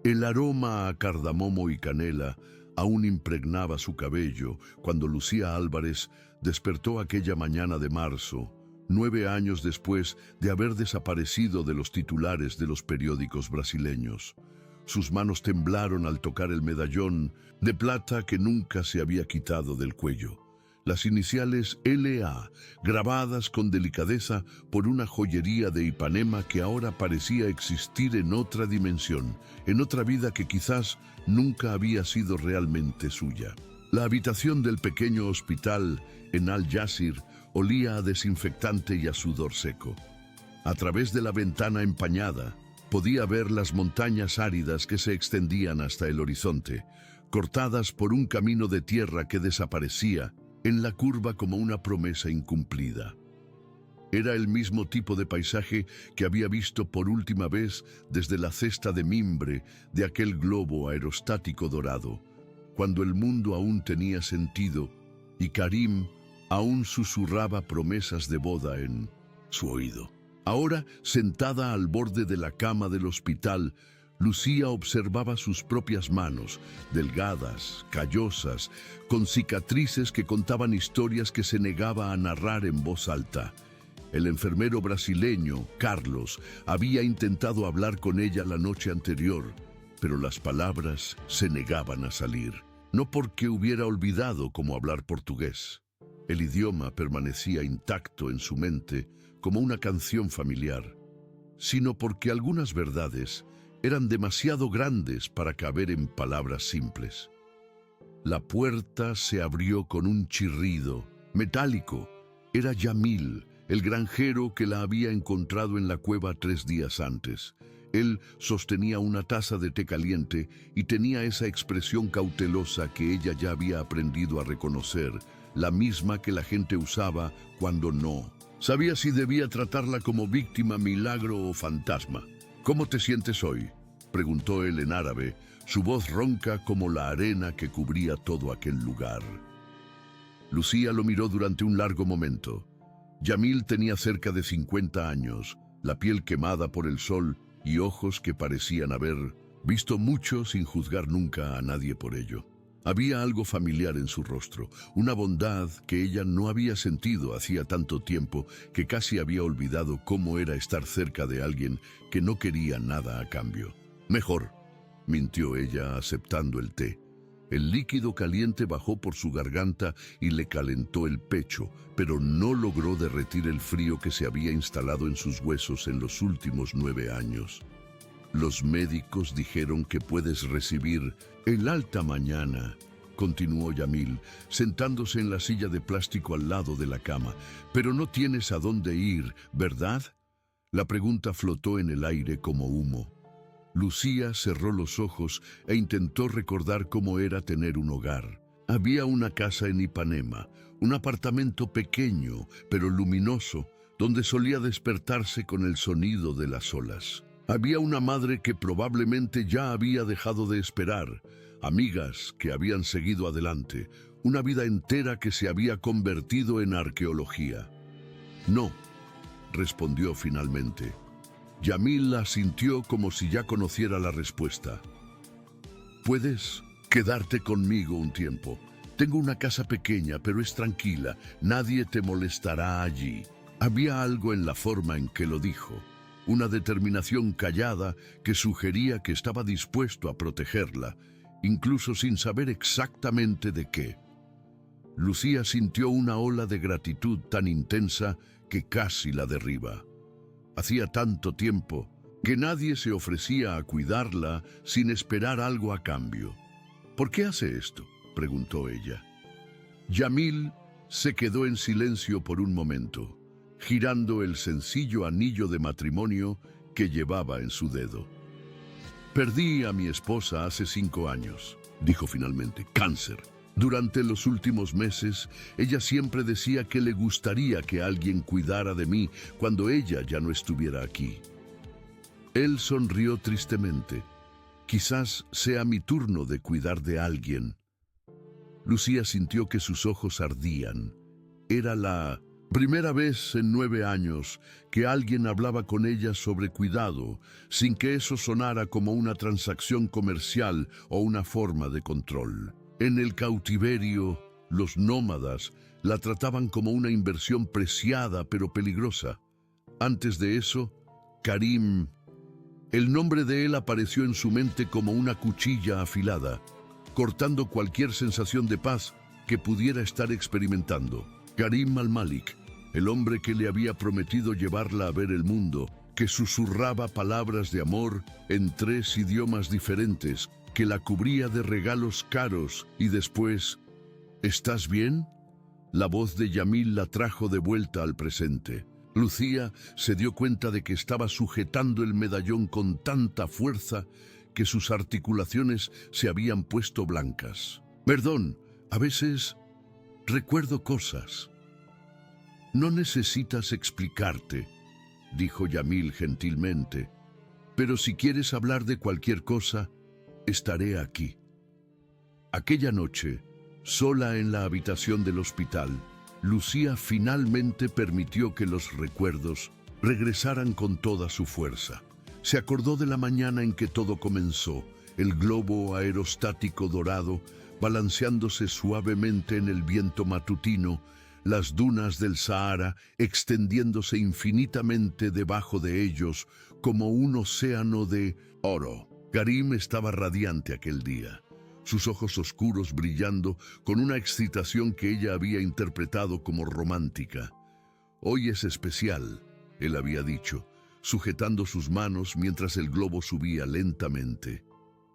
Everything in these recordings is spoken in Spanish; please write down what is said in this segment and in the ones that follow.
El aroma a cardamomo y canela aún impregnaba su cabello cuando Lucía Álvarez despertó aquella mañana de marzo, 9 años después de haber desaparecido de los titulares de los periódicos brasileños. Sus manos temblaron al tocar el medallón de plata que nunca se había quitado del cuello. Las iniciales LA, grabadas con delicadeza por una joyería de Ipanema que ahora parecía existir en otra dimensión, en otra vida que quizás nunca había sido realmente suya. La habitación del pequeño hospital en Al-Yasir olía a desinfectante y a sudor seco. A través de la ventana empañada, podía ver las montañas áridas que se extendían hasta el horizonte, cortadas por un camino de tierra que desaparecía en la curva como una promesa incumplida. Era el mismo tipo de paisaje que había visto por última vez desde la cesta de mimbre de aquel globo aerostático dorado, cuando el mundo aún tenía sentido y Karim aún susurraba promesas de boda en su oído. Ahora, sentada al borde de la cama del hospital, Lucía observaba sus propias manos, delgadas, callosas, con cicatrices que contaban historias que se negaba a narrar en voz alta. El enfermero brasileño, Carlos, había intentado hablar con ella la noche anterior, pero las palabras se negaban a salir. No porque hubiera olvidado cómo hablar portugués. El idioma permanecía intacto en su mente como una canción familiar, sino porque algunas verdades eran demasiado grandes para caber en palabras simples. La puerta se abrió con un chirrido metálico. Era Yamil, el granjero que la había encontrado en la cueva 3 días antes. Él sostenía una taza de té caliente y tenía esa expresión cautelosa que ella ya había aprendido a reconocer, la misma que la gente usaba cuando no sabía si debía tratarla como víctima, milagro o fantasma. «¿Cómo te sientes hoy?», preguntó él en árabe, su voz ronca como la arena que cubría todo aquel lugar. Lucía lo miró durante un largo momento. Yamil tenía cerca de 50 años, la piel quemada por el sol y ojos que parecían haber visto mucho sin juzgar nunca a nadie por ello. Había algo familiar en su rostro, una bondad que ella no había sentido hacía tanto tiempo que casi había olvidado cómo era estar cerca de alguien que no quería nada a cambio. «Mejor», mintió ella aceptando el té. El líquido caliente bajó por su garganta y le calentó el pecho, pero no logró derretir el frío que se había instalado en sus huesos en los últimos 9 años. «Los médicos dijeron que puedes recibir el alta mañana», continuó Yamil, sentándose en la silla de plástico al lado de la cama. «Pero no tienes a dónde ir, ¿verdad?». La pregunta flotó en el aire como humo. Lucía cerró los ojos e intentó recordar cómo era tener un hogar. Había una casa en Ipanema, un apartamento pequeño pero luminoso, donde solía despertarse con el sonido de las olas. Había una madre que probablemente ya había dejado de esperar, amigas que habían seguido adelante, una vida entera que se había convertido en arqueología. «No», respondió finalmente. Yamil asintió como si ya conociera la respuesta. «Puedes quedarte conmigo un tiempo. Tengo una casa pequeña, pero es tranquila. Nadie te molestará allí». Había algo en la forma en que lo dijo, una determinación callada que sugería que estaba dispuesto a protegerla, incluso sin saber exactamente de qué. Lucía sintió una ola de gratitud tan intensa que casi la derriba. Hacía tanto tiempo que nadie se ofrecía a cuidarla sin esperar algo a cambio. «¿Por qué hace esto?», preguntó ella. Yamil se quedó en silencio por un momento, girando el sencillo anillo de matrimonio que llevaba en su dedo. «Perdí a mi esposa hace 5 años», dijo finalmente. «Cáncer. Durante los últimos meses, ella siempre decía que le gustaría que alguien cuidara de mí cuando ella ya no estuviera aquí». Él sonrió tristemente. «Quizás sea mi turno de cuidar de alguien». Lucía sintió que sus ojos ardían. Era la Primera vez en 9 años que alguien hablaba con ella sobre cuidado, sin que eso sonara como una transacción comercial o una forma de control. En el cautiverio, los nómadas la trataban como una inversión preciada pero peligrosa. Antes de eso, Karim, el nombre de él apareció en su mente como una cuchilla afilada, cortando cualquier sensación de paz que pudiera estar experimentando. Karim al-Malik, el hombre que le había prometido llevarla a ver el mundo, que susurraba palabras de amor en 3 idiomas diferentes, que la cubría de regalos caros y después, ¿estás bien? La voz de Yamil la trajo de vuelta al presente. Lucía se dio cuenta de que estaba sujetando el medallón con tanta fuerza que sus articulaciones se habían puesto blancas. Perdón, a veces recuerdo cosas. No necesitas explicarte, dijo Yamil gentilmente, pero si quieres hablar de cualquier cosa, estaré aquí. Aquella noche, sola en la habitación del hospital, Lucía finalmente permitió que los recuerdos regresaran con toda su fuerza. Se acordó de la mañana en que todo comenzó, el globo aerostático dorado balanceándose suavemente en el viento matutino, las dunas del Sahara extendiéndose infinitamente debajo de ellos como un océano de oro. Karim estaba radiante aquel día, sus ojos oscuros brillando con una excitación que ella había interpretado como romántica. Hoy es especial, él había dicho, sujetando sus manos mientras el globo subía lentamente.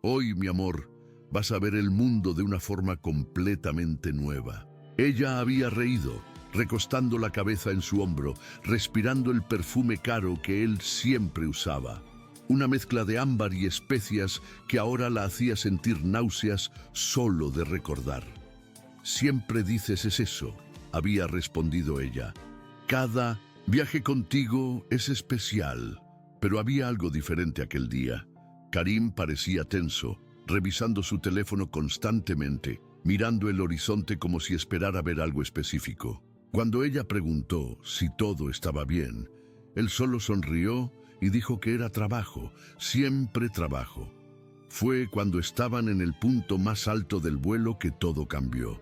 Hoy, mi amor, vas a ver el mundo de una forma completamente nueva. Ella había reído, recostando la cabeza en su hombro, respirando el perfume caro que él siempre usaba. Una mezcla de ámbar y especias que ahora la hacía sentir náuseas solo de recordar. Siempre dices es eso, había respondido ella. Cada viaje contigo es especial, pero había algo diferente aquel día. Karim parecía tenso, revisando su teléfono constantemente, mirando el horizonte como si esperara ver algo específico. Cuando ella preguntó si todo estaba bien, él solo sonrió y dijo que era trabajo, siempre trabajo. Fue cuando estaban en el punto más alto del vuelo que todo cambió.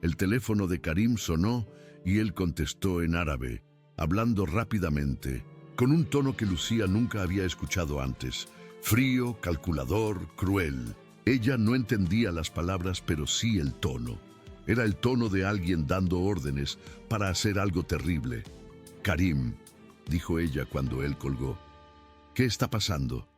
El teléfono de Karim sonó y él contestó en árabe, hablando rápidamente, con un tono que Lucía nunca había escuchado antes, frío, calculador, cruel. Ella no entendía las palabras, pero sí el tono. Era el tono de alguien dando órdenes para hacer algo terrible. Karim, dijo ella cuando él colgó. ¿Qué está pasando?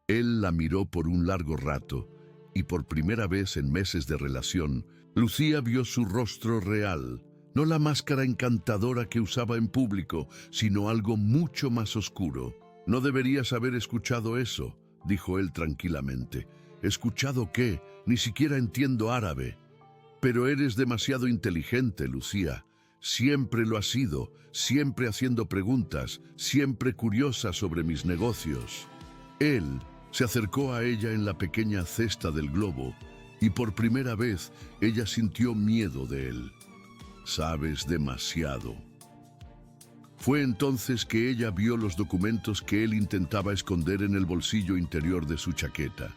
Él la miró por un largo rato y por primera vez en meses de relación, Lucía vio su rostro real, no la máscara encantadora que usaba en público, sino algo mucho más oscuro. No deberías haber escuchado eso, dijo él tranquilamente. ¿Escuchado qué? Ni siquiera entiendo árabe. Pero eres demasiado inteligente, Lucía. Siempre lo has sido, siempre haciendo preguntas, siempre curiosa sobre mis negocios. Él se acercó a ella en la pequeña cesta del globo y por primera vez ella sintió miedo de él. Sabes demasiado. Fue entonces que ella vio los documentos que él intentaba esconder en el bolsillo interior de su chaqueta.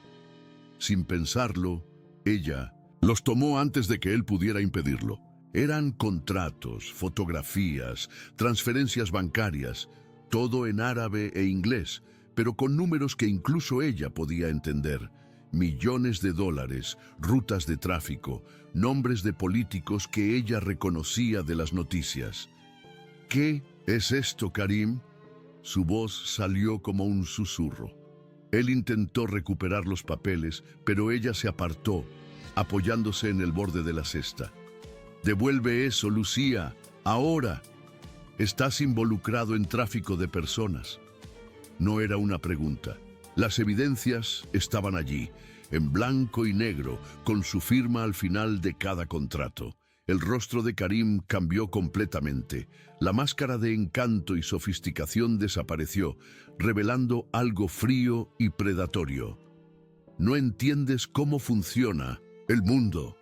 Sin pensarlo, ella los tomó antes de que él pudiera impedirlo. Eran contratos, fotografías, transferencias bancarias, todo en árabe e inglés, pero con números que incluso ella podía entender. Millones de dólares, rutas de tráfico, nombres de políticos que ella reconocía de las noticias. ¿Qué es esto, Karim? Su voz salió como un susurro. Él intentó recuperar los papeles, pero ella se apartó, apoyándose en el borde de la cesta. Devuelve eso, Lucía, ahora. Estás involucrado en tráfico de personas. No era una pregunta. Las evidencias estaban allí, en blanco y negro, con su firma al final de cada contrato. El rostro de Karim cambió completamente. La máscara de encanto y sofisticación desapareció, revelando algo frío y predatorio. No entiendes cómo funciona el mundo,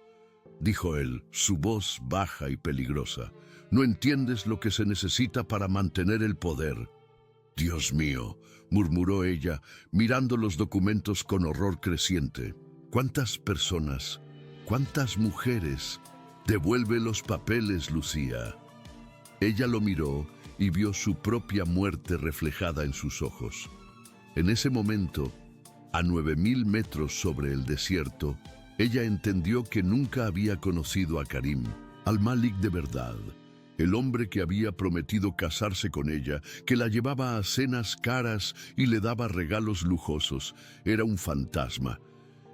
dijo él, su voz baja y peligrosa. No entiendes lo que se necesita para mantener el poder. Dios mío, murmuró ella, mirando los documentos con horror creciente. ¿Cuántas personas? ¿Cuántas mujeres? Devuelve los papeles, Lucía. Ella lo miró y vio su propia muerte reflejada en sus ojos. En ese momento, a 9000 metros sobre el desierto, ella entendió que nunca había conocido a Karim, al Malik de verdad. El hombre que había prometido casarse con ella, que la llevaba a cenas caras y le daba regalos lujosos, era un fantasma.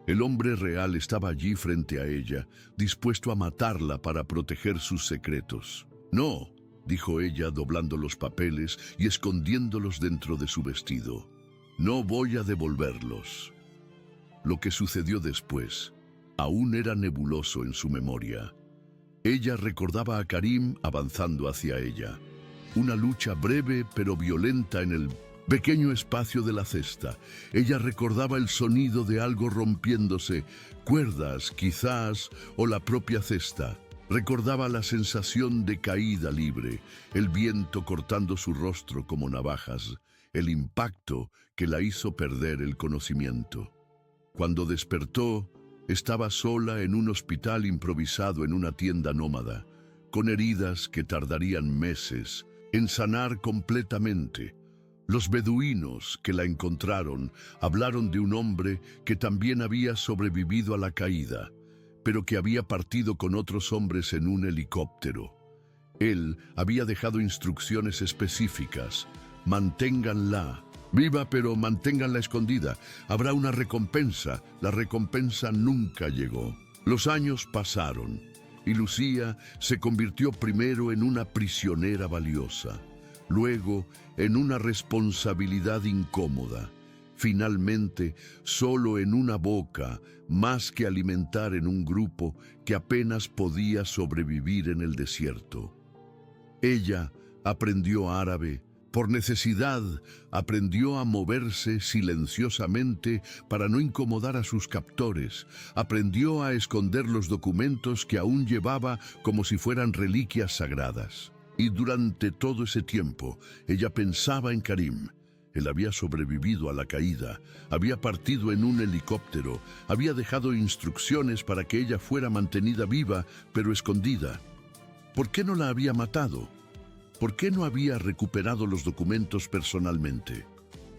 El hombre real estaba allí frente a ella, dispuesto a matarla para proteger sus secretos. «No», dijo ella doblando los papeles y escondiéndolos dentro de su vestido. «No voy a devolverlos». Lo que sucedió después aún era nebuloso en su memoria. Ella recordaba a Karim avanzando hacia ella. Una lucha breve pero violenta en el pequeño espacio de la cesta. Ella recordaba el sonido de algo rompiéndose, cuerdas quizás, o la propia cesta. Recordaba la sensación de caída libre, el viento cortando su rostro como navajas, el impacto que la hizo perder el conocimiento. Cuando despertó, estaba sola en un hospital improvisado en una tienda nómada, con heridas que tardarían meses en sanar completamente. Los beduinos que la encontraron hablaron de un hombre que también había sobrevivido a la caída, pero que había partido con otros hombres en un helicóptero. Él había dejado instrucciones específicas: manténganla viva, pero manténganla escondida. Habrá una recompensa. La recompensa nunca llegó. Los años pasaron y Lucía se convirtió primero en una prisionera valiosa, luego en una responsabilidad incómoda, finalmente solo en una boca más que alimentar en un grupo que apenas podía sobrevivir en el desierto. Ella aprendió árabe. Por necesidad, aprendió a moverse silenciosamente para no incomodar a sus captores. Aprendió a esconder los documentos que aún llevaba como si fueran reliquias sagradas. Y durante todo ese tiempo, ella pensaba en Karim. Él había sobrevivido a la caída, había partido en un helicóptero, había dejado instrucciones para que ella fuera mantenida viva, pero escondida. ¿Por qué no la había matado? ¿Por qué no había recuperado los documentos personalmente?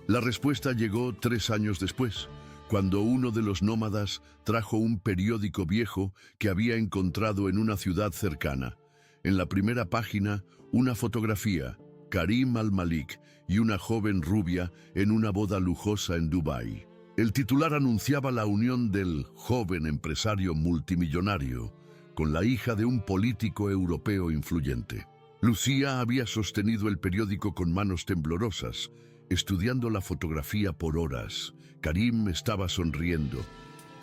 La respuesta llegó 3 años después, cuando uno de los nómadas trajo un periódico viejo que había encontrado en una ciudad cercana. En la primera página, una fotografía, Karim al-Malik y una joven rubia en una boda lujosa en Dubái. El titular anunciaba la unión del joven empresario multimillonario con la hija de un político europeo influyente. Lucía había sostenido el periódico con manos temblorosas, estudiando la fotografía por horas. Karim estaba sonriendo,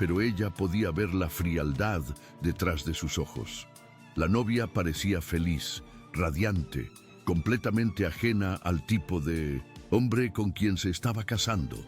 pero ella podía ver la frialdad detrás de sus ojos. La novia parecía feliz, radiante, completamente ajena al tipo de hombre con quien se estaba casando.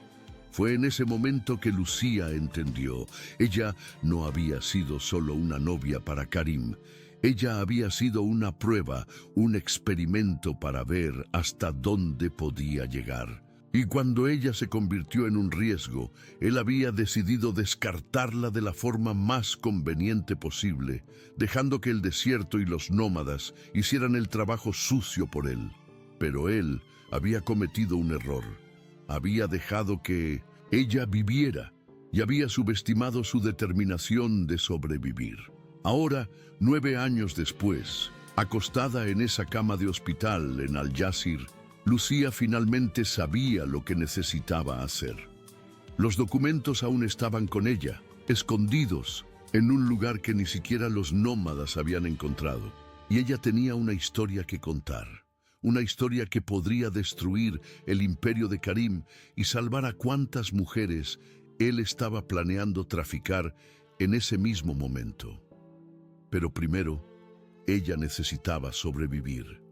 Fue en ese momento que Lucía entendió. Ella no había sido solo una novia para Karim. Ella había sido una prueba, un experimento para ver hasta dónde podía llegar. Y cuando ella se convirtió en un riesgo, él había decidido descartarla de la forma más conveniente posible, dejando que el desierto y los nómadas hicieran el trabajo sucio por él. Pero él había cometido un error. Había dejado que ella viviera y había subestimado su determinación de sobrevivir. Ahora, 9 años después, acostada en esa cama de hospital en Al-Yasir, Lucía finalmente sabía lo que necesitaba hacer. Los documentos aún estaban con ella, escondidos en un lugar que ni siquiera los nómadas habían encontrado. Y ella tenía una historia que contar, una historia que podría destruir el imperio de Karim y salvar a cuantas mujeres él estaba planeando traficar en ese mismo momento. Pero primero, ella necesitaba sobrevivir,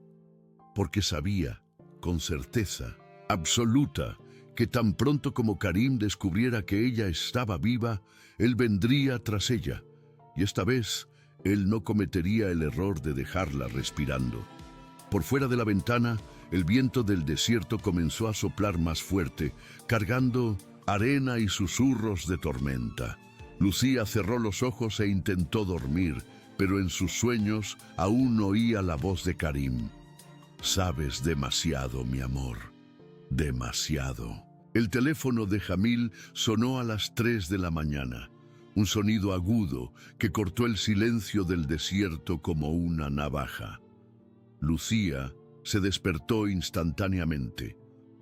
porque sabía, con certeza absoluta, que tan pronto como Karim descubriera que ella estaba viva, él vendría tras ella, y esta vez él no cometería el error de dejarla respirando. Por fuera de la ventana, el viento del desierto comenzó a soplar más fuerte, cargando arena y susurros de tormenta. Lucía cerró los ojos e intentó dormir, pero en sus sueños aún oía la voz de Karim. «Sabes demasiado, mi amor, demasiado». El teléfono de Jamil sonó a las 3 de la mañana, un sonido agudo que cortó el silencio del desierto como una navaja. Lucía se despertó instantáneamente,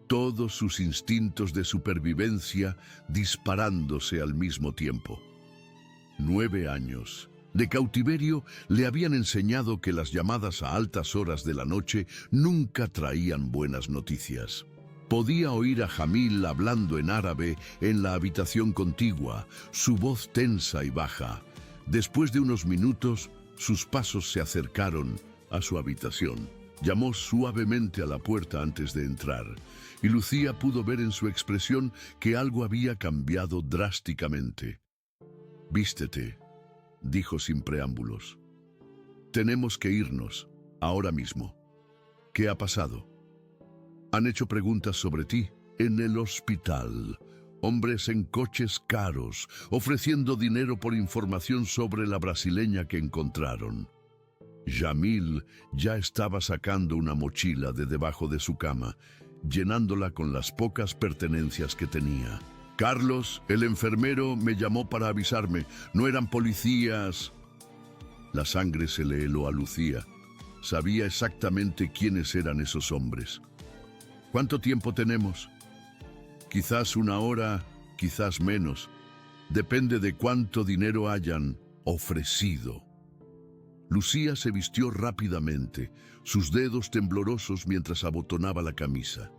todos sus instintos de supervivencia disparándose al mismo tiempo. 9 años de cautiverio le habían enseñado que las llamadas a altas horas de la noche nunca traían buenas noticias. Podía oír a Jamil hablando en árabe en la habitación contigua, su voz tensa y baja. Después de unos minutos, sus pasos se acercaron a su habitación. Llamó suavemente a la puerta antes de entrar, y Lucía pudo ver en su expresión que algo había cambiado drásticamente. «Vístete», dijo sin preámbulos. «Tenemos que irnos, ahora mismo». «¿Qué ha pasado?» «Han hecho preguntas sobre ti en el hospital. Hombres en coches caros, ofreciendo dinero por información sobre la brasileña que encontraron». Jamil ya estaba sacando una mochila de debajo de su cama, llenándola con las pocas pertenencias que tenía. «Carlos, el enfermero, me llamó para avisarme. No eran policías». La sangre se le heló a Lucía. Sabía exactamente quiénes eran esos hombres. «¿Cuánto tiempo tenemos?» «Quizás 1 hora, quizás menos. Depende de cuánto dinero hayan ofrecido». Lucía se vistió rápidamente, sus dedos temblorosos mientras abotonaba la camisa.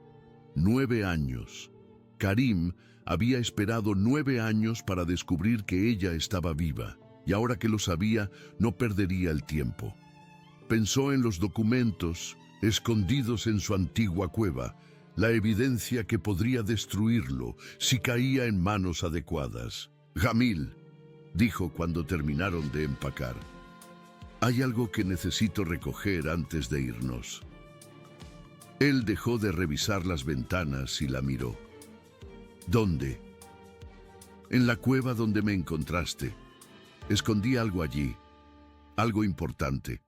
9 años. Karim había esperado 9 años para descubrir que ella estaba viva, y ahora que lo sabía, no perdería el tiempo. Pensó en los documentos escondidos en su antigua cueva, la evidencia que podría destruirlo si caía en manos adecuadas. «Jamil», dijo cuando terminaron de empacar, «hay algo que necesito recoger antes de irnos». Él dejó de revisar las ventanas y la miró. «¿Dónde?» «En la cueva donde me encontraste. Escondí algo allí, algo importante».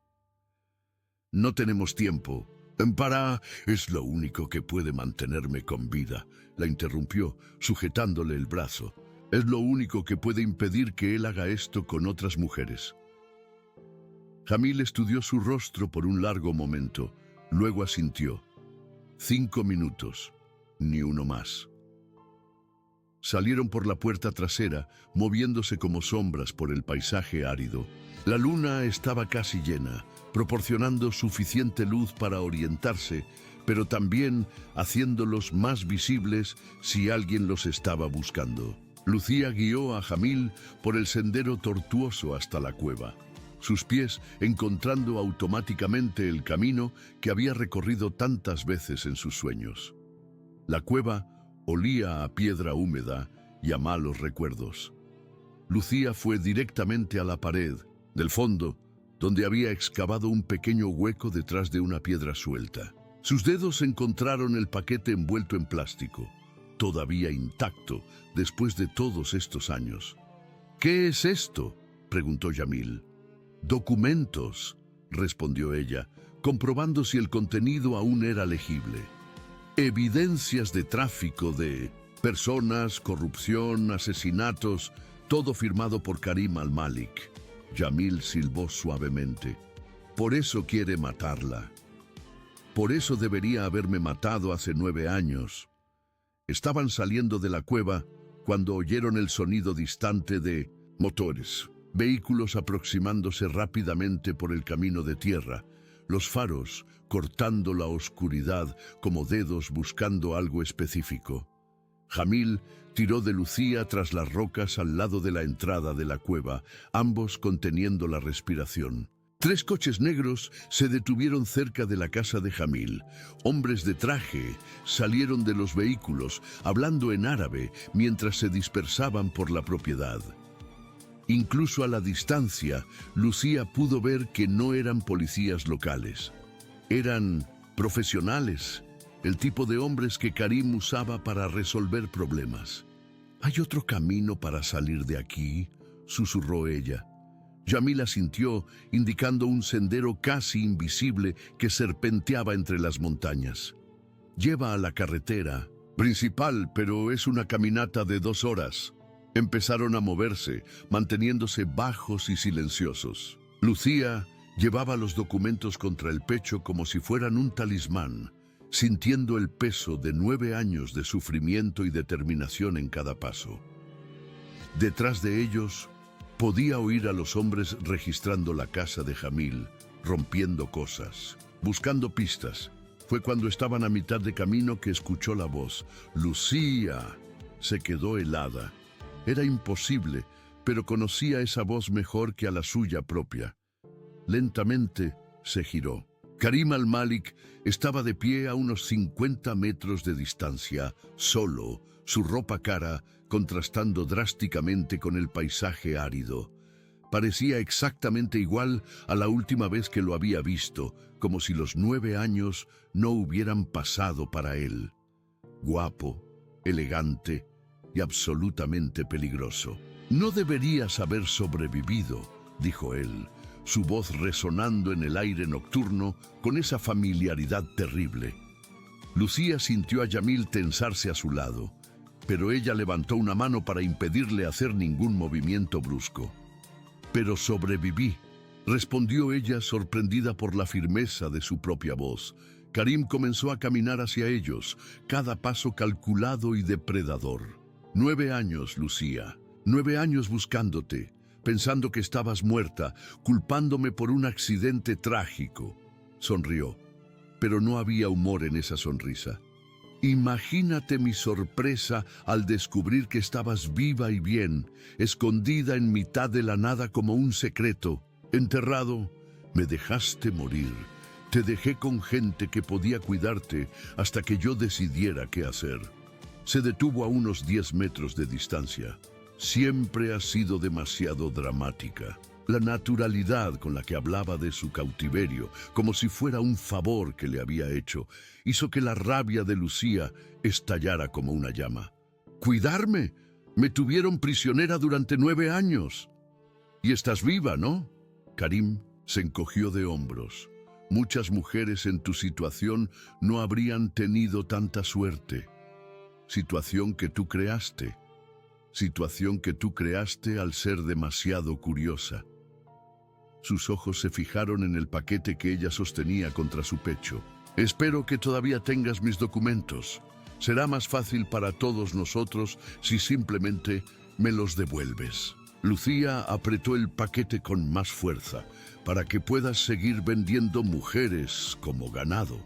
«No tenemos tiempo». «Para, es lo único que puede mantenerme con vida», la interrumpió, sujetándole el brazo. «Es lo único que puede impedir que él haga esto con otras mujeres». Jamil estudió su rostro por un largo momento, luego asintió. 5 minutos, ni uno más. Salieron por la puerta trasera, moviéndose como sombras por el paisaje árido. La luna estaba casi llena, proporcionando suficiente luz para orientarse, pero también haciéndolos más visibles si alguien los estaba buscando. Lucía guió a Jamil por el sendero tortuoso hasta la cueva, sus pies encontrando automáticamente el camino que había recorrido tantas veces en sus sueños. La cueva olía a piedra húmeda y a malos recuerdos. Lucía fue directamente a la pared, del fondo, donde había excavado un pequeño hueco detrás de una piedra suelta. Sus dedos encontraron el paquete envuelto en plástico, todavía intacto después de todos estos años. «¿Qué es esto?», preguntó Jamil. «Documentos», respondió ella, comprobando si el contenido aún era legible. «Evidencias de tráfico de personas, corrupción, asesinatos, todo firmado por Karim al-Malik». Jamil silbó suavemente. «Por eso quiere matarla. Por eso debería haberme matado hace 9 años». Estaban saliendo de la cueva cuando oyeron el sonido distante de motores. Vehículos aproximándose rápidamente por el camino de tierra, los faros cortando la oscuridad como dedos buscando algo específico. Jamil tiró de Lucía tras las rocas al lado de la entrada de la cueva, ambos conteniendo la respiración. 3 coches negros se detuvieron cerca de la casa de Jamil. Hombres de traje salieron de los vehículos, hablando en árabe mientras se dispersaban por la propiedad. Incluso a la distancia, Lucía pudo ver que no eran policías locales. Eran profesionales, el tipo de hombres que Karim usaba para resolver problemas. «¿Hay otro camino para salir de aquí?», susurró ella. Yamil asintió, indicando un sendero casi invisible que serpenteaba entre las montañas. «Lleva a la carretera principal, pero es una caminata de 2 horas». Empezaron a moverse, manteniéndose bajos y silenciosos. Lucía llevaba los documentos contra el pecho como si fueran un talismán, sintiendo el peso de 9 años de sufrimiento y determinación en cada paso. Detrás de ellos, podía oír a los hombres registrando la casa de Jamil, rompiendo cosas, buscando pistas. Fue cuando estaban a mitad de camino que escuchó la voz. «Lucía». Se quedó helada. Era imposible, pero conocía esa voz mejor que a la suya propia. Lentamente se giró. Karim al-Malik estaba de pie a unos 50 metros de distancia, solo, su ropa cara contrastando drásticamente con el paisaje árido. Parecía exactamente igual a la última vez que lo había visto, como si los 9 años no hubieran pasado para él. Guapo, elegante y absolutamente peligroso. «No deberías haber sobrevivido», dijo él, su voz resonando en el aire nocturno con esa familiaridad terrible. Lucía sintió a Yamil tensarse a su lado, pero ella levantó una mano para impedirle hacer ningún movimiento brusco. «Pero sobreviví», respondió ella, sorprendida por la firmeza de su propia voz. Karim comenzó a caminar hacia ellos, cada paso calculado y depredador. 9 años, Lucía. 9 años buscándote, pensando que estabas muerta, culpándome por un accidente trágico. Sonrió, pero no había humor en esa sonrisa. Imagínate mi sorpresa al descubrir que estabas viva y bien, escondida en mitad de la nada como un secreto. Enterrado, me dejaste morir. Te dejé con gente que podía cuidarte hasta que yo decidiera qué hacer. Se detuvo a unos 10 metros de distancia. Siempre ha sido demasiado dramática. La naturalidad con la que hablaba de su cautiverio, como si fuera un favor que le había hecho, hizo que la rabia de Lucía estallara como una llama. «¿Cuidarme? Me tuvieron prisionera durante 9 años. Y estás viva, ¿no?» Karim se encogió de hombros. «Muchas mujeres en tu situación no habrían tenido tanta suerte. Situación que tú creaste. Situación que tú creaste al ser demasiado curiosa». Sus ojos se fijaron en el paquete que ella sostenía contra su pecho. «Espero que todavía tengas mis documentos. Será más fácil para todos nosotros si simplemente me los devuelves». Lucía apretó el paquete con más fuerza para que puedas seguir vendiendo mujeres como ganado.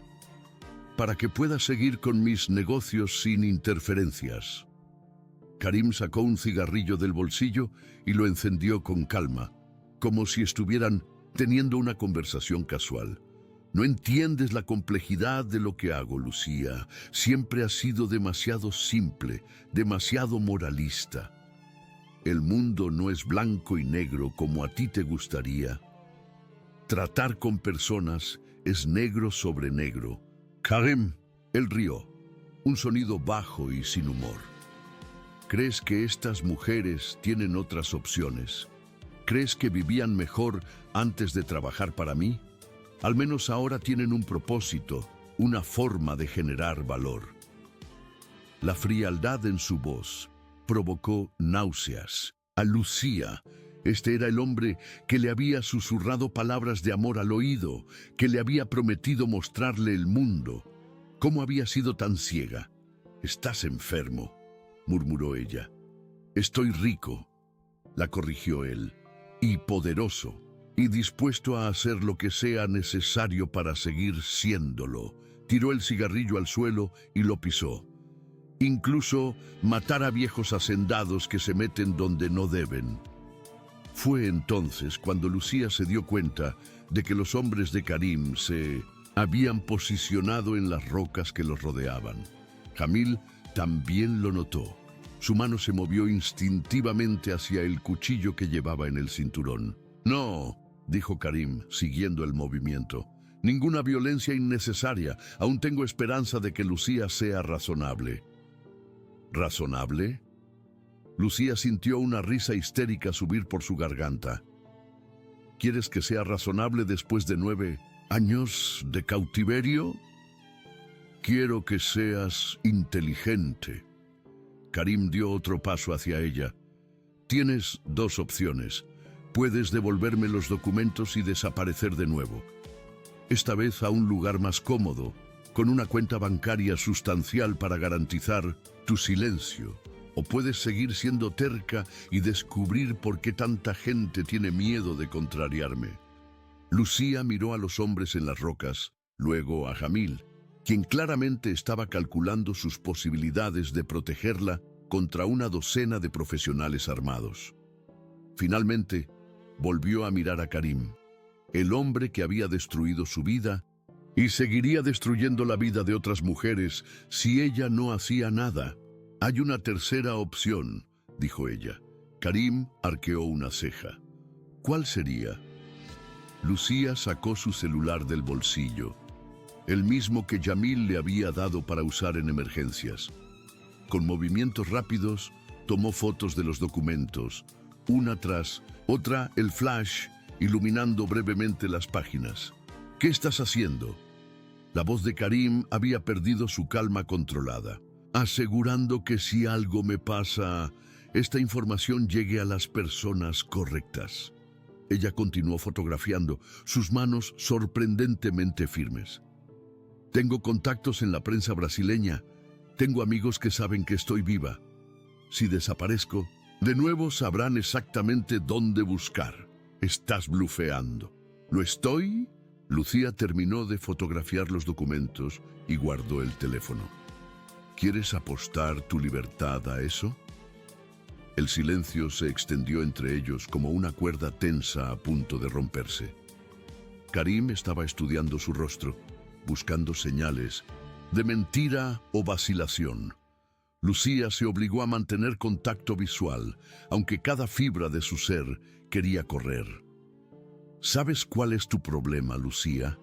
Para que puedas seguir con mis negocios sin interferencias. Karim sacó un cigarrillo del bolsillo y lo encendió con calma, como si estuvieran teniendo una conversación casual. «No entiendes la complejidad de lo que hago, Lucía. Siempre has sido demasiado simple, demasiado moralista. El mundo no es blanco y negro como a ti te gustaría. Tratar con personas es negro sobre negro». «Karim», él rió, un sonido bajo y sin humor. «¿Crees que estas mujeres tienen otras opciones? ¿Crees que vivían mejor antes de trabajar para mí? Al menos ahora tienen un propósito, una forma de generar valor». La frialdad en su voz provocó náuseas. A Lucía, este era el hombre que le había susurrado palabras de amor al oído, que le había prometido mostrarle el mundo. ¿Cómo había sido tan ciega? «Estás enfermo», murmuró ella. «Estoy rico», la corrigió él, «y poderoso, y dispuesto a hacer lo que sea necesario para seguir siéndolo». Tiró el cigarrillo al suelo y lo pisó. «Incluso matar a viejos hacendados que se meten donde no deben». Fue entonces cuando Lucía se dio cuenta de que los hombres de Karim se habían posicionado en las rocas que los rodeaban. Jamil también lo notó. Su mano se movió instintivamente hacia el cuchillo que llevaba en el cinturón. «No», dijo Karim, siguiendo el movimiento. «Ninguna violencia innecesaria. Aún tengo esperanza de que Lucía sea razonable». ¿Razonable? Lucía sintió una risa histérica subir por su garganta. ¿Quieres que sea razonable después de 9 años de cautiverio? Quiero que seas inteligente. Karim dio otro paso hacia ella. Tienes 2 opciones. Puedes devolverme los documentos y desaparecer de nuevo. Esta vez a un lugar más cómodo, con una cuenta bancaria sustancial para garantizar tu silencio. O puedes seguir siendo terca y descubrir por qué tanta gente tiene miedo de contrariarme. Lucía miró a los hombres en las rocas, luego a Jamil, quien claramente estaba calculando sus posibilidades de protegerla contra una docena de profesionales armados. Finalmente, volvió a mirar a Karim, el hombre que había destruido su vida y seguiría destruyendo la vida de otras mujeres si ella no hacía nada. «Hay una tercera opción», dijo ella. Karim arqueó una ceja. «¿Cuál sería?» Lucía sacó su celular del bolsillo, el mismo que Jamil le había dado para usar en emergencias. Con movimientos rápidos, tomó fotos de los documentos, una tras otra, el flash iluminando brevemente las páginas. «¿Qué estás haciendo?» La voz de Karim había perdido su calma controlada. «Asegurando que si algo me pasa, esta información llegue a las personas correctas». Ella continuó fotografiando, sus manos sorprendentemente firmes. «Tengo contactos en la prensa brasileña. Tengo amigos que saben que estoy viva. Si desaparezco, de nuevo sabrán exactamente dónde buscar. Estás blufeando». «¿Lo estoy?» Lucía terminó de fotografiar los documentos y guardó el teléfono. ¿Quieres apostar tu libertad a eso? El silencio se extendió entre ellos como una cuerda tensa a punto de romperse. Karim estaba estudiando su rostro, buscando señales de mentira o vacilación. Lucía se obligó a mantener contacto visual, aunque cada fibra de su ser quería correr. «¿Sabes cuál es tu problema, Lucía?»,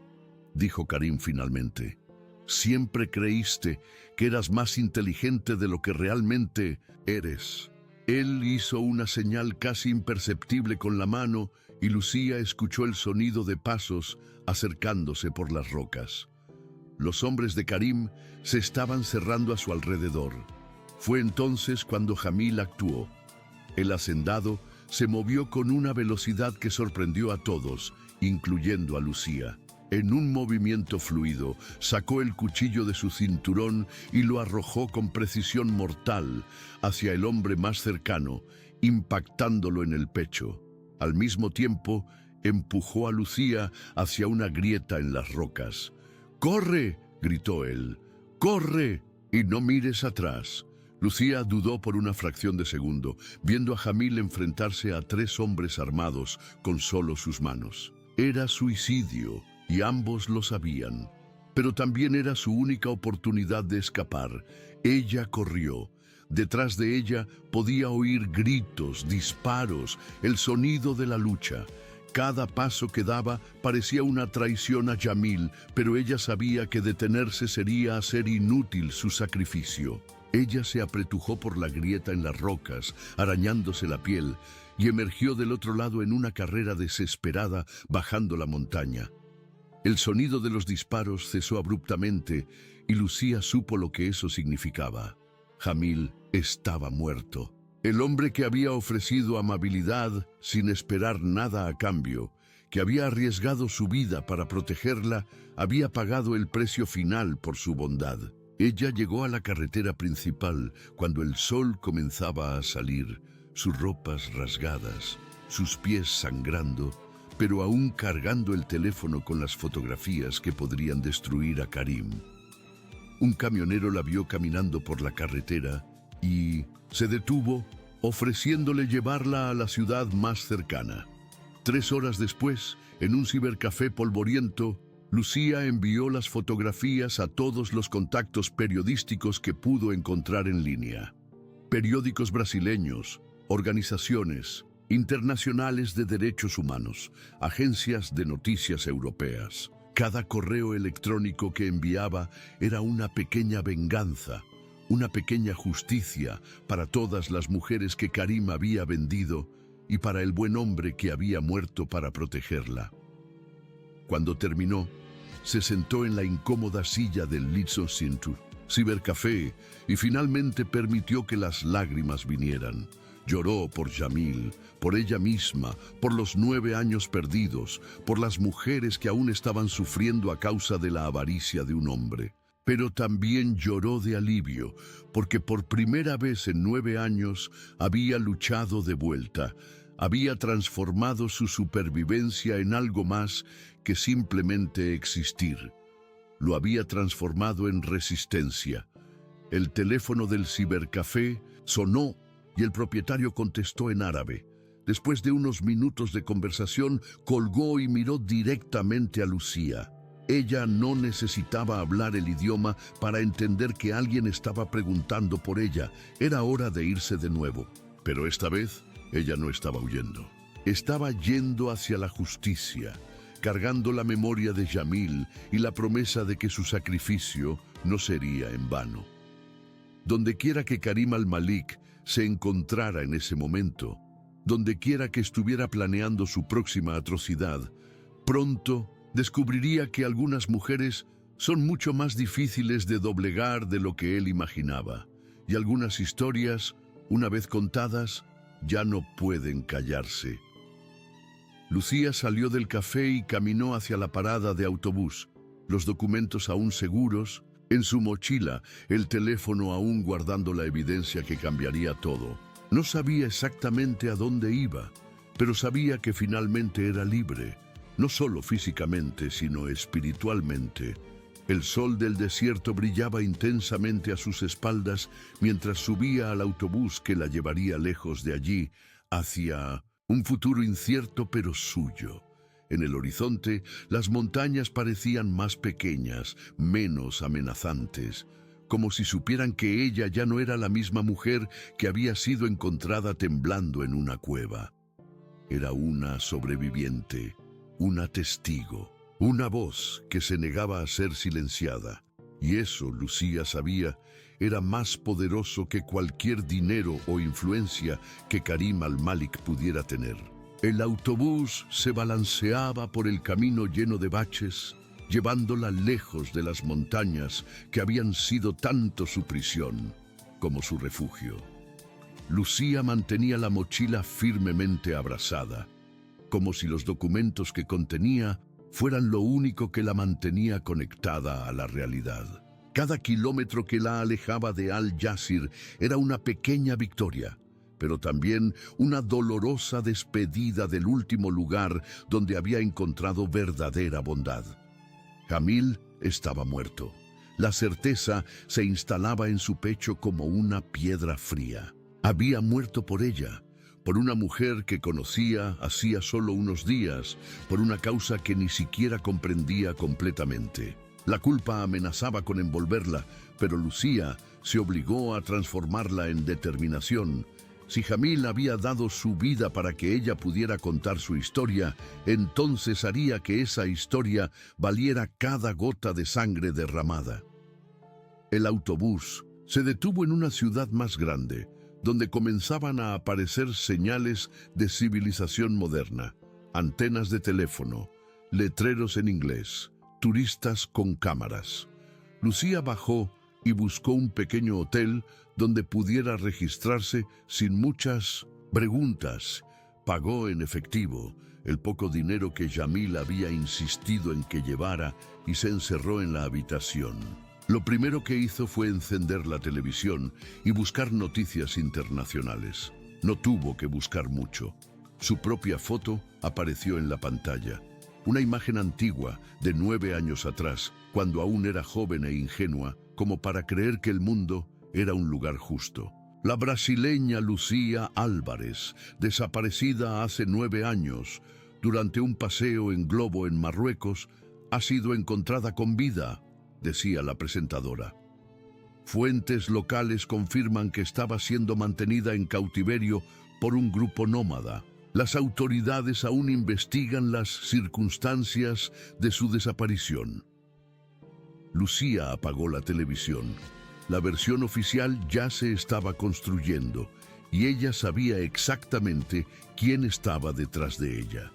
dijo Karim finalmente. «Siempre creíste que eras más inteligente de lo que realmente eres». Él hizo una señal casi imperceptible con la mano y Lucía escuchó el sonido de pasos acercándose por las rocas. Los hombres de Karim se estaban cerrando a su alrededor. Fue entonces cuando Jamil actuó. El hacendado se movió con una velocidad que sorprendió a todos, incluyendo a Lucía. En un movimiento fluido, sacó el cuchillo de su cinturón y lo arrojó con precisión mortal hacia el hombre más cercano, impactándolo en el pecho. Al mismo tiempo, empujó a Lucía hacia una grieta en las rocas. «¡Corre!», gritó él. «¡Corre! Y no mires atrás». Lucía dudó por una fracción de segundo, viendo a Jamil enfrentarse a 3 hombres armados con solo sus manos. Era suicidio, y ambos lo sabían. Pero también era su única oportunidad de escapar. Ella corrió. Detrás de ella podía oír gritos, disparos, el sonido de la lucha. Cada paso que daba parecía una traición a Jamil, pero ella sabía que detenerse sería hacer inútil su sacrificio. Ella se apretujó por la grieta en las rocas, arañándose la piel, y emergió del otro lado en una carrera desesperada, bajando la montaña. El sonido de los disparos cesó abruptamente, y Lucía supo lo que eso significaba. Jamil estaba muerto. El hombre que había ofrecido amabilidad sin esperar nada a cambio, que había arriesgado su vida para protegerla, había pagado el precio final por su bondad. Ella llegó a la carretera principal cuando el sol comenzaba a salir, sus ropas rasgadas, sus pies sangrando, pero aún cargando el teléfono con las fotografías que podrían destruir a Karim. Un camionero la vio caminando por la carretera y se detuvo, ofreciéndole llevarla a la ciudad más cercana. 3 horas después, en un cibercafé polvoriento, Lucía envió las fotografías a todos los contactos periodísticos que pudo encontrar en línea. periódicos brasileños, organizaciones internacionales de derechos humanos, agencias de noticias europeas. Cada correo electrónico que enviaba era una pequeña venganza, una pequeña justicia para todas las mujeres que Karim había vendido y para el buen hombre que había muerto para protegerla. Cuando terminó, se sentó en la incómoda silla del Lidson Center Cibercafé y finalmente permitió que las lágrimas vinieran. Lloró por Yamil, por ella misma, por los 9 años perdidos, por las mujeres que aún estaban sufriendo a causa de la avaricia de un hombre. Pero también lloró de alivio, porque por primera vez en 9 años había luchado de vuelta, había transformado su supervivencia en algo más que simplemente existir. Lo había transformado en resistencia. El teléfono del cibercafé sonó y el propietario contestó en árabe. Después de unos minutos de conversación, colgó y miró directamente a Lucía. Ella no necesitaba hablar el idioma para entender que alguien estaba preguntando por ella. Era hora de irse de nuevo. Pero esta vez, ella no estaba huyendo. Estaba yendo hacia la justicia, cargando la memoria de Yamil y la promesa de que su sacrificio no sería en vano. Dondequiera que Karim al-Malik se encontrara en ese momento, dondequiera que estuviera planeando su próxima atrocidad, pronto descubriría que algunas mujeres son mucho más difíciles de doblegar de lo que él imaginaba, y algunas historias, una vez contadas, ya no pueden callarse. Lucía salió del café y caminó hacia la parada de autobús, los documentos aún seguros, en su mochila, el teléfono aún guardando la evidencia que cambiaría todo. No sabía exactamente a dónde iba, pero sabía que finalmente era libre, no solo físicamente, sino espiritualmente. El sol del desierto brillaba intensamente a sus espaldas mientras subía al autobús que la llevaría lejos de allí, hacia un futuro incierto pero suyo. En el horizonte, las montañas parecían más pequeñas, menos amenazantes, como si supieran que ella ya no era la misma mujer que había sido encontrada temblando en una cueva. Era una sobreviviente, una testigo, una voz que se negaba a ser silenciada. Y eso, Lucía sabía, era más poderoso que cualquier dinero o influencia que Karim al-Malik pudiera tener. El autobús se balanceaba por el camino lleno de baches, llevándola lejos de las montañas que habían sido tanto su prisión como su refugio. Lucía mantenía la mochila firmemente abrazada, como si los documentos que contenía fueran lo único que la mantenía conectada a la realidad. Cada kilómetro que la alejaba de Al-Yasir era una pequeña victoria, pero también una dolorosa despedida del último lugar donde había encontrado verdadera bondad. Jamil estaba muerto. La certeza se instalaba en su pecho como una piedra fría. Había muerto por ella, por una mujer que conocía hacía solo unos días, por una causa que ni siquiera comprendía completamente. La culpa amenazaba con envolverla, pero Lucía se obligó a transformarla en determinación. Si Jamil había dado su vida para que ella pudiera contar su historia, entonces haría que esa historia valiera cada gota de sangre derramada. El autobús se detuvo en una ciudad más grande, donde comenzaban a aparecer señales de civilización moderna, antenas de teléfono, letreros en inglés, turistas con cámaras. Lucía bajó y buscó un pequeño hotel donde pudiera registrarse sin muchas preguntas. Pagó en efectivo el poco dinero que Yamil había insistido en que llevara y se encerró en la habitación. Lo primero que hizo fue encender la televisión y buscar noticias internacionales. No tuvo que buscar mucho. Su propia foto apareció en la pantalla. Una imagen antigua de 9 años atrás, cuando aún era joven e ingenua, como para creer que el mundo era un lugar justo. La brasileña Lucía Álvarez, desaparecida hace 9 años, durante un paseo en globo en Marruecos, ha sido encontrada con vida, decía la presentadora. Fuentes locales confirman que estaba siendo mantenida en cautiverio por un grupo nómada. Las autoridades aún investigan las circunstancias de su desaparición. Lucía apagó la televisión. La versión oficial ya se estaba construyendo y ella sabía exactamente quién estaba detrás de ella.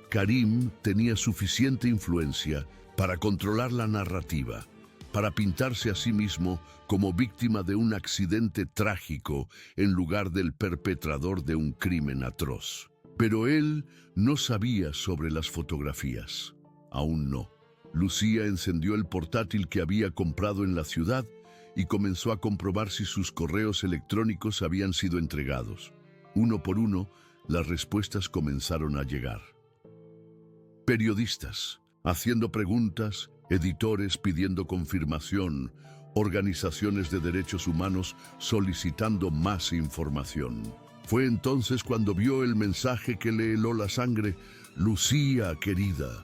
Karim tenía suficiente influencia para controlar la narrativa, para pintarse a sí mismo como víctima de un accidente trágico en lugar del perpetrador de un crimen atroz. Pero él no sabía sobre las fotografías. Aún no. Lucía encendió el portátil que había comprado en la ciudad y comenzó a comprobar si sus correos electrónicos habían sido entregados. Uno por uno, las respuestas comenzaron a llegar. Periodistas haciendo preguntas, editores pidiendo confirmación, organizaciones de derechos humanos solicitando más información. Fue entonces cuando vio el mensaje que le heló la sangre. Lucía, querida,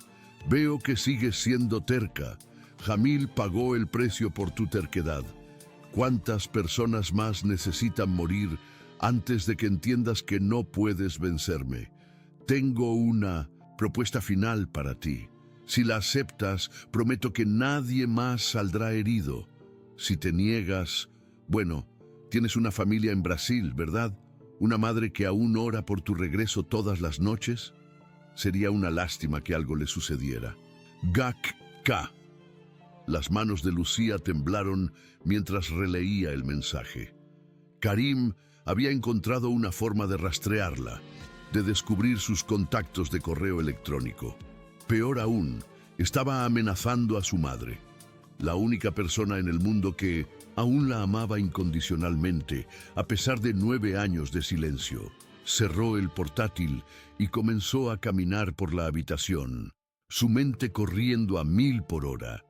veo que sigues siendo terca. Jamil pagó el precio por tu terquedad. ¿Cuántas personas más necesitan morir antes de que entiendas que no puedes vencerme? Tengo una propuesta final para ti. Si la aceptas, prometo que nadie más saldrá herido. Si te niegas, bueno, tienes una familia en Brasil, ¿verdad? ¿Una madre que aún ora por tu regreso todas las noches? Sería una lástima que algo le sucediera. Gak-K. Las manos de Lucía temblaron mientras releía el mensaje. Karim había encontrado una forma de rastrearla, de descubrir sus contactos de correo electrónico. Peor aún, estaba amenazando a su madre, la única persona en el mundo que aún la amaba incondicionalmente, a pesar de 9 años de silencio. Cerró el portátil y comenzó a caminar por la habitación, su mente corriendo a 1000 por hora.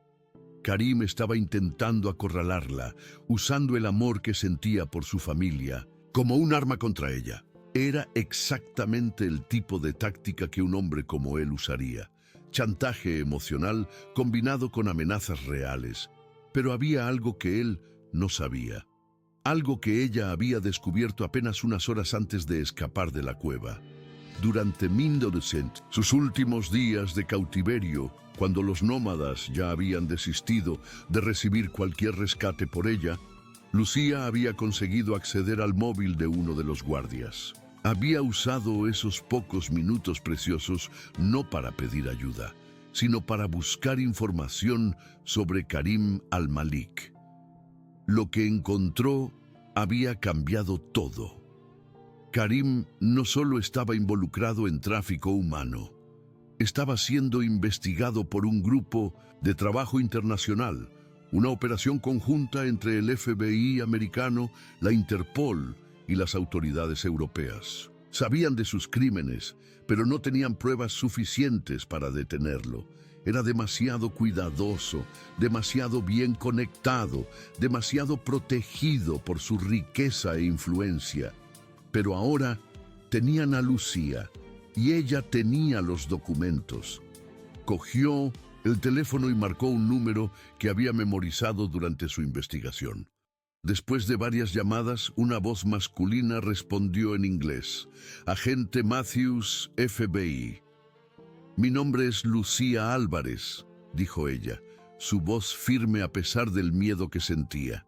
Karim estaba intentando acorralarla, usando el amor que sentía por su familia como un arma contra ella. Era exactamente el tipo de táctica que un hombre como él usaría. Chantaje emocional combinado con amenazas reales. Pero había algo que él no sabía. Algo que ella había descubierto apenas unas horas antes de escapar de la cueva. Durante 1900, sus últimos días de cautiverio, cuando los nómadas ya habían desistido de recibir cualquier rescate por ella, Lucía había conseguido acceder al móvil de uno de los guardias. Había usado esos pocos minutos preciosos no para pedir ayuda, sino para buscar información sobre Karim al-Malik. Lo que encontró había cambiado todo. Karim no solo estaba involucrado en tráfico humano, estaba siendo investigado por un grupo de trabajo internacional, una operación conjunta entre el FBI americano, la Interpol y las autoridades europeas. Sabían de sus crímenes, pero no tenían pruebas suficientes para detenerlo. Era demasiado cuidadoso, demasiado bien conectado, demasiado protegido por su riqueza e influencia. Pero ahora tenían a Lucía, y ella tenía los documentos. Cogió el teléfono y marcó un número que había memorizado durante su investigación. Después de varias llamadas, una voz masculina respondió en inglés. Agente Matthews, FBI. Mi nombre es Lucía Álvarez, dijo ella, su voz firme a pesar del miedo que sentía.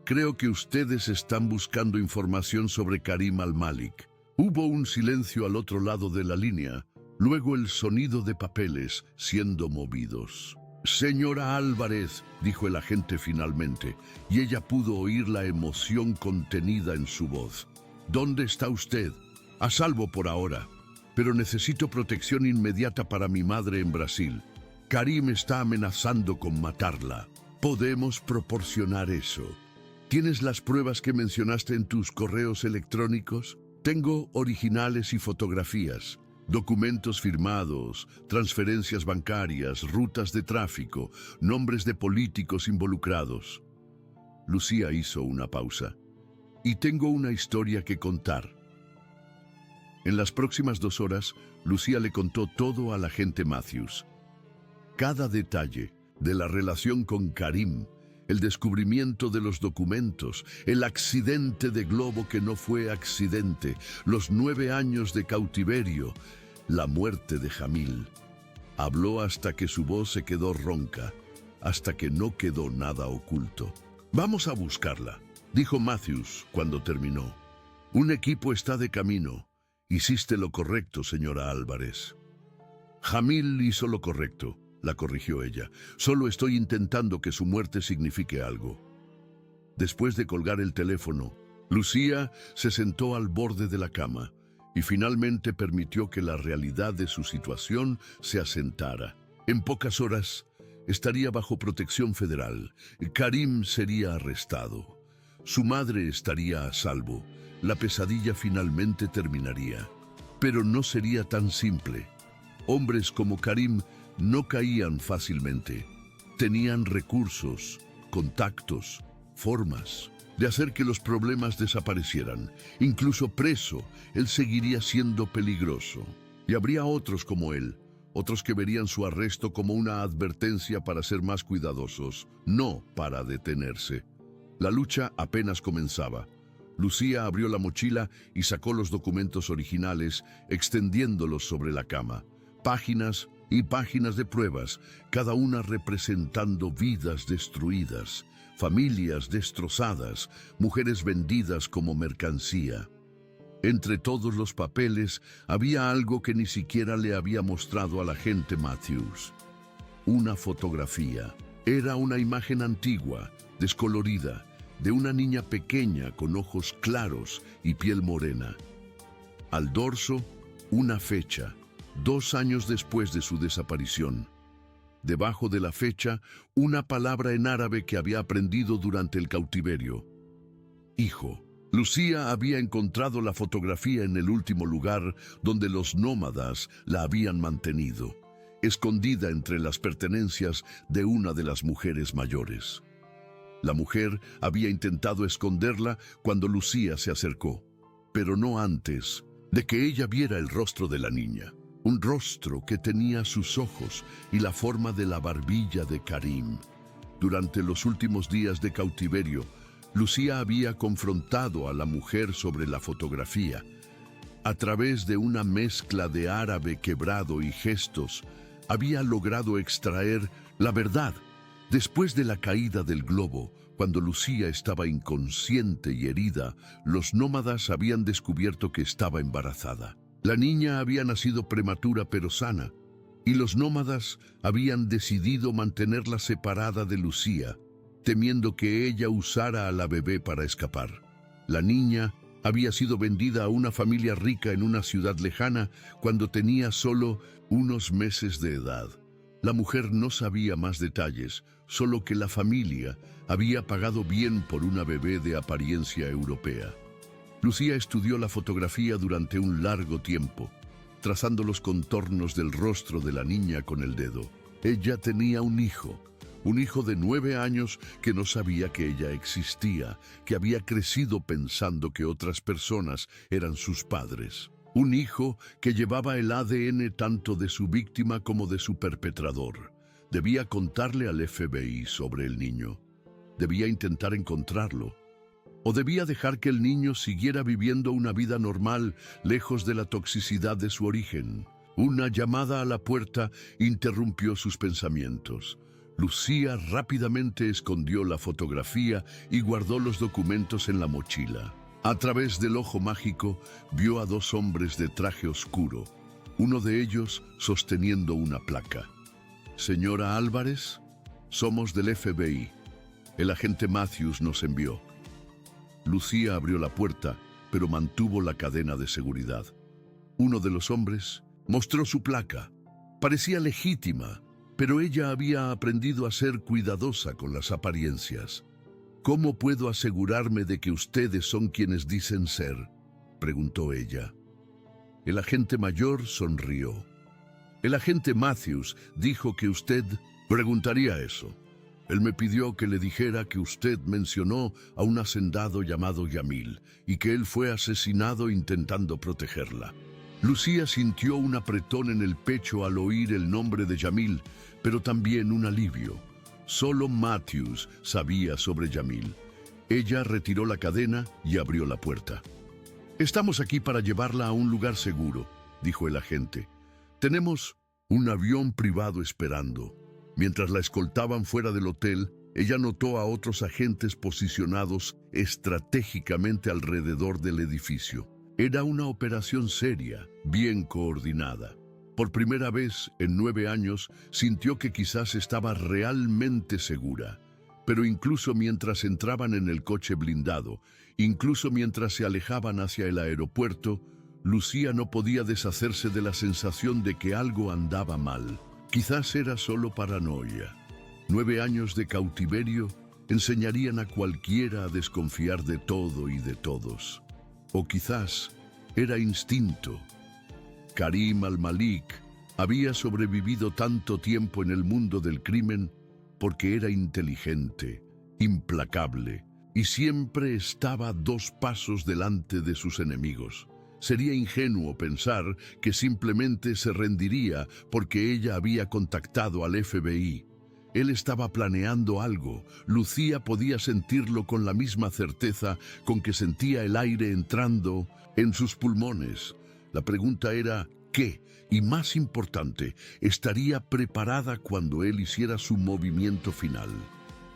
Creo que ustedes están buscando información sobre Karim al-Malik. Hubo un silencio al otro lado de la línea, luego el sonido de papeles siendo movidos. Señora Álvarez, dijo el agente finalmente, y ella pudo oír la emoción contenida en su voz. ¿Dónde está usted? A salvo por ahora, pero necesito protección inmediata para mi madre en Brasil. Karim está amenazando con matarla. Podemos proporcionar eso. ¿Tienes las pruebas que mencionaste en tus correos electrónicos? Tengo originales y fotografías. Documentos firmados, transferencias bancarias, rutas de tráfico, nombres de políticos involucrados. Lucía hizo una pausa. Y tengo una historia que contar. En las próximas 2 horas, Lucía le contó todo al agente Matthews. Cada detalle de la relación con Karim, el descubrimiento de los documentos, el accidente de globo que no fue accidente, los 9 años de cautiverio, la muerte de Jamil. Habló hasta que su voz se quedó ronca, hasta que no quedó nada oculto. «Vamos a buscarla», dijo Matthews cuando terminó. «Un equipo está de camino. Hiciste lo correcto, señora Álvarez». «Jamil hizo lo correcto», la corrigió ella. «Solo estoy intentando que su muerte signifique algo». Después de colgar el teléfono, Lucía se sentó al borde de la cama y finalmente permitió que la realidad de su situación se asentara. En pocas horas estaría bajo protección federal. Karim sería arrestado. Su madre estaría a salvo. La pesadilla finalmente terminaría. Pero no sería tan simple. Hombres como Karim no caían fácilmente. Tenían recursos, contactos, formas de hacer que los problemas desaparecieran. Incluso preso, él seguiría siendo peligroso. Y habría otros como él, otros que verían su arresto como una advertencia para ser más cuidadosos, no para detenerse. La lucha apenas comenzaba. Lucía abrió la mochila y sacó los documentos originales, extendiéndolos sobre la cama. Páginas y páginas de pruebas, cada una representando vidas destruidas, familias destrozadas, mujeres vendidas como mercancía. Entre todos los papeles había algo que ni siquiera le había mostrado al agente Matthews. Una fotografía. Era una imagen antigua, descolorida, de una niña pequeña con ojos claros y piel morena. Al dorso, una fecha, 2 años después de su desaparición. Debajo de la fecha, una palabra en árabe que había aprendido durante el cautiverio. Hijo. Lucía había encontrado la fotografía en el último lugar donde los nómadas la habían mantenido, escondida entre las pertenencias de una de las mujeres mayores. La mujer había intentado esconderla cuando Lucía se acercó, pero no antes de que ella viera el rostro de la niña. Un rostro que tenía sus ojos y la forma de la barbilla de Karim. Durante los últimos días de cautiverio, Lucía había confrontado a la mujer sobre la fotografía. A través de una mezcla de árabe quebrado y gestos, había logrado extraer la verdad. Después de la caída del globo, cuando Lucía estaba inconsciente y herida, los nómadas habían descubierto que estaba embarazada. La niña había nacido prematura pero sana, y los nómadas habían decidido mantenerla separada de Lucía, temiendo que ella usara a la bebé para escapar. La niña había sido vendida a una familia rica en una ciudad lejana cuando tenía solo unos meses de edad. La mujer no sabía más detalles, solo que la familia había pagado bien por una bebé de apariencia europea. Lucía estudió la fotografía durante un largo tiempo, trazando los contornos del rostro de la niña con el dedo. Ella tenía un hijo de 9 años que no sabía que ella existía, que había crecido pensando que otras personas eran sus padres. Un hijo que llevaba el ADN tanto de su víctima como de su perpetrador. Debía contarle al FBI sobre el niño. Debía intentar encontrarlo. ¿O debía dejar que el niño siguiera viviendo una vida normal, lejos de la toxicidad de su origen? Una llamada a la puerta interrumpió sus pensamientos. Lucía rápidamente escondió la fotografía y guardó los documentos en la mochila. A través del ojo mágico, vio a 2 hombres de traje oscuro, uno de ellos sosteniendo una placa. «Señora Álvarez, somos del FBI. El agente Matthews nos envió». Lucía abrió la puerta, pero mantuvo la cadena de seguridad. Uno de los hombres mostró su placa. Parecía legítima, pero ella había aprendido a ser cuidadosa con las apariencias. «¿Cómo puedo asegurarme de que ustedes son quienes dicen ser?», preguntó ella. El agente mayor sonrió. «El agente Matthews dijo que usted preguntaría eso. Él me pidió que le dijera que usted mencionó a un hacendado llamado Yamil y que él fue asesinado intentando protegerla». Lucía sintió un apretón en el pecho al oír el nombre de Yamil, pero también un alivio. Solo Matthews sabía sobre Yamil. Ella retiró la cadena y abrió la puerta. «Estamos aquí para llevarla a un lugar seguro», dijo el agente. «Tenemos un avión privado esperando». Mientras la escoltaban fuera del hotel, ella notó a otros agentes posicionados estratégicamente alrededor del edificio. Era una operación seria, bien coordinada. Por primera vez en 9 años sintió que quizás estaba realmente segura. Pero incluso mientras entraban en el coche blindado, incluso mientras se alejaban hacia el aeropuerto, Lucía no podía deshacerse de la sensación de que algo andaba mal. Quizás era solo paranoia. 9 años de cautiverio enseñarían a cualquiera a desconfiar de todo y de todos. O quizás era instinto. Karim al-Malik había sobrevivido tanto tiempo en el mundo del crimen porque era inteligente, implacable y siempre estaba 2 pasos delante de sus enemigos. Sería ingenuo pensar que simplemente se rendiría porque ella había contactado al FBI. Él estaba planeando algo. Lucía podía sentirlo con la misma certeza con que sentía el aire entrando en sus pulmones. La pregunta era ¿qué? Y más importante, ¿estaría preparada cuando él hiciera su movimiento final?